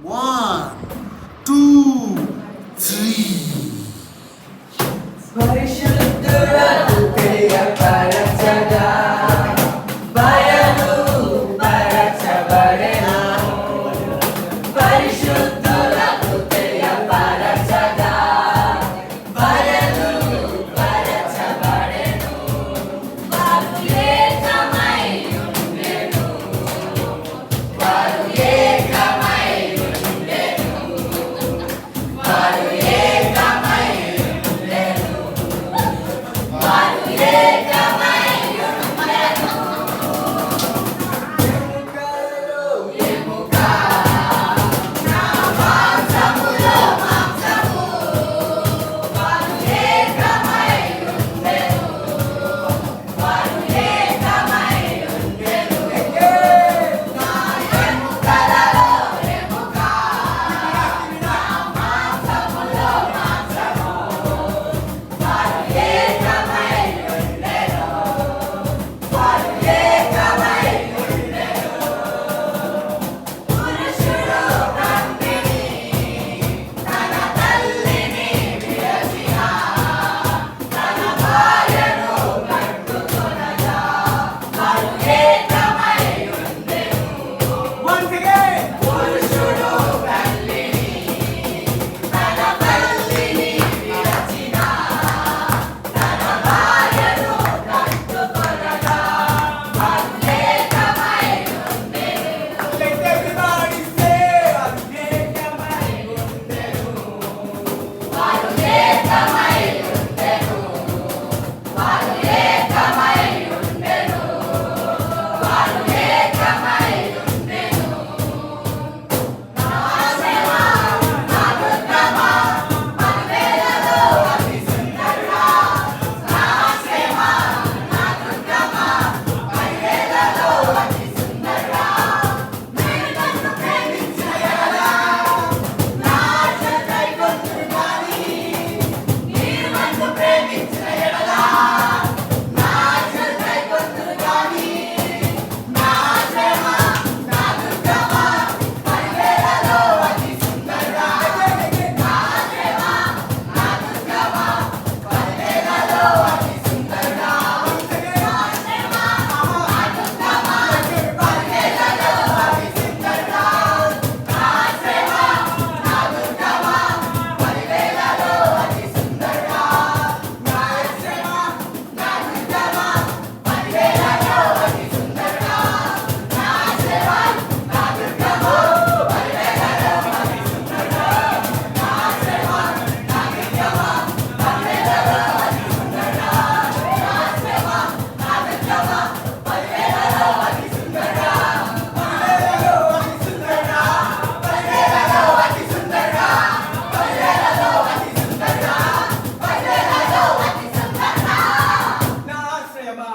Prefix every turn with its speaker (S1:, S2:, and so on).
S1: 1, 2, 3.
S2: పరిశుద్ధులకు తెలియపరచగా బయలు పరచబడెను. పరిశుద్ధులకు తెలియపరచగా బయలు పరచబడెను. వారు ఏకమై ఉండెను. వారు ఏకమై ఉండెను. వారు ఏకమై ఉండెను. వారు ఏకమై ఉండెను. ఎముక నా మాంసములో మాంసము. వారు ఏకమై ఉండెను. వారు ఏకమై ఉండెను. నా ఎముకలలో ఎముక నా మాంసములో మాంసము. వారు ఏకమై ఉండెను. వారు ఏకమై ఉండెను. పురుషుడు తండ్రిని తన తల్లిని విడచిన తన భార్యను కట్టుకొనగా వారు ఏకమై ఉండెను. పురుషుడు తల్లిని తన తల్లిని విడచిన తన భార్యను కట్టుకొనగా వారు ఏకమై ఉండెను. వారు ఏకమై ఉండెను. వారు ఏకమై ఉండెను. వారు ఏకమై ఉండెను. నా శ్రమ, నా దుఃఖమ, పదివేలలో అతి సుందరుడా. నా శ్రమ, నా దుఃఖమ, పదివేలలో అతి సుందరుడా. నేను నన్ను ప్రేమించిన ఎడల నా ఆజ్ఞకై కొట్టురు గాని. మీరు నన్ను ప్రేమించిన ఎడల నా ఆజ్ఞకై కొట్టురు గాని. నా శ్రమ, నా దుఃఖమ, పదివేలలో అతి సుందరుడా. నా శ్రమ, నా దుఃఖమ, పదివేలలో అతి సుందరుడా. నా శ్రమ, నా దుఃఖమ, పదివేలలో అతి సుందరుడా. నా శ్రమ, నా దుఃఖమ, పదివేలలో అతి సుందరుడా. నా శ్రమ, నా దుఃఖమ, పదివేలలో అతి సుందరుడా. నా శ్రమ, నా దుఃఖమ, పదివేలలో అతి సుందరుడా. నా శ్రమ, నా దుఃఖమ, పదివేలలో అతి సుందరుడా. నా శ్రమ, నా దుఃఖమ, పదివేలలో అతి సుందరుడా. పదివేలలో అతి సుందరుడా. పదివేలలో అతి సుందరుడా. పదివేలలో అతి సుందరుడా. పదివేలలో అతి సుందరుడా.
S3: నా ఆశ్రయమా